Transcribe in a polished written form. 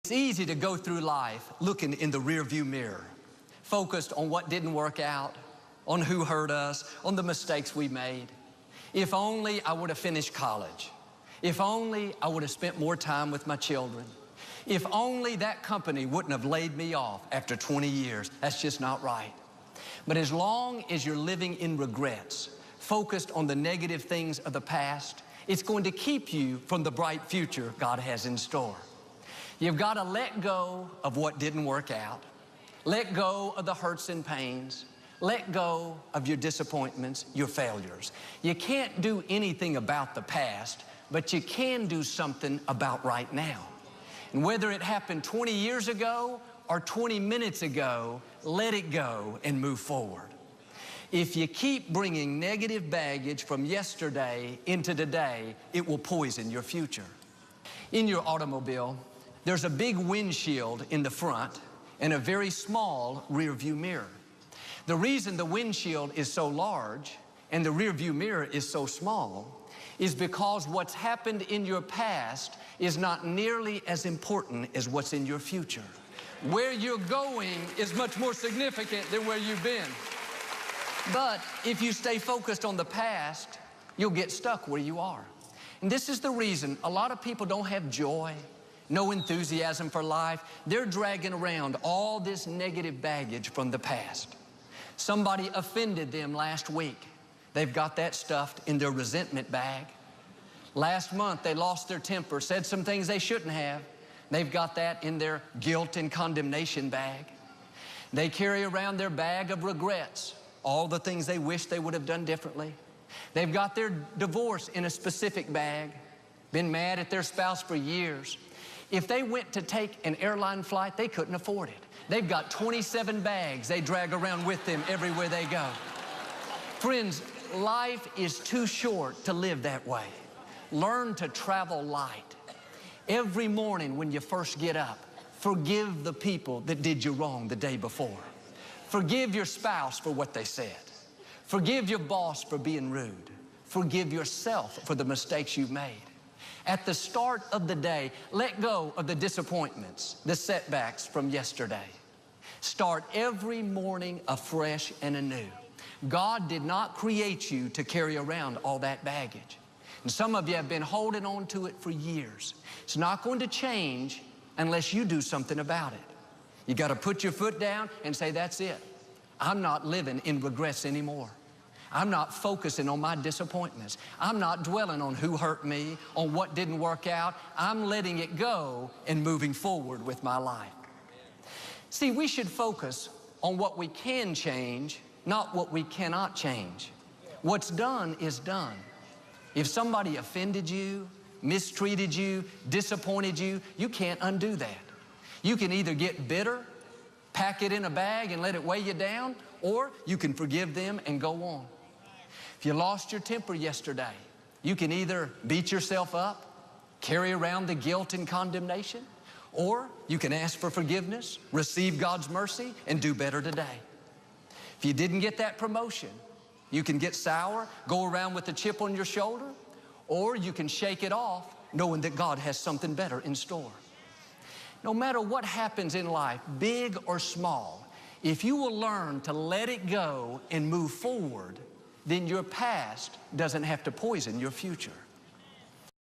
It's easy to go through life looking in the rearview mirror, focused on what didn't work out, on who hurt us, on the mistakes we made. If only I would have finished college. If only I would have spent more time with my children. If only that company wouldn't have laid me off after 20 years. That's just not right. But as long as you're living in regrets, focused on the negative things of the past, it's going to keep you from the bright future God has in store. You've got to let go of what didn't work out. Let go of the hurts and pains. Let go of your disappointments, your failures. You can't do anything about the past, but you can do something about right now. And whether it happened 20 years ago or 20 minutes ago, let it go and move forward. If you keep bringing negative baggage from yesterday into today, it will poison your future. In your automobile, there's a big windshield in the front and a very small rear view mirror. The reason the windshield is so large and the rear view mirror is so small is because what's happened in your past is not nearly as important as what's in your future. Where you're going is much more significant than where you've been. But if you stay focused on the past, you'll get stuck where you are. And this is the reason a lot of people don't have joy, no enthusiasm for life. They're dragging around all this negative baggage from the past. Somebody offended them last week. They've got that stuffed in their resentment bag. Last month, they lost their temper, said some things they shouldn't have. They've got that in their guilt and condemnation bag. They carry around their bag of regrets, all the things they wish they would have done differently. They've got their divorce in a specific bag, been mad at their spouse for years. If they went to take an airline flight, they couldn't afford it. They've got 27 bags they drag around with them everywhere they go. Friends, life is too short to live that way. Learn to travel light. Every morning when you first get up, forgive the people that did you wrong the day before. Forgive your spouse for what they said. Forgive your boss for being rude. Forgive yourself for the mistakes you've made. At the start of the day, let go of the disappointments, the setbacks from yesterday. Start every morning afresh and anew. God did not create you to carry around all that baggage. And some of you have been holding on to it for years. It's not going to change unless you do something about it. You got to put your foot down and say, that's it. I'm not living in regrets anymore. I'm not focusing on my disappointments. I'm not dwelling on who hurt me, on what didn't work out. I'm letting it go and moving forward with my life. See, we should focus on what we can change, not what we cannot change. What's done is done. If somebody offended you, mistreated you, disappointed you, you can't undo that. You can either get bitter, pack it in a bag and let it weigh you down, or you can forgive them and go on. If you lost your temper yesterday, you can either beat yourself up, carry around the guilt and condemnation, or you can ask for forgiveness, receive God's mercy, and do better today. If you didn't get that promotion, you can get sour, go around with a chip on your shoulder, or you can shake it off knowing that God has something better in store. No matter what happens in life, big or small, if you will learn to let it go and move forward, then your past doesn't have to poison your future.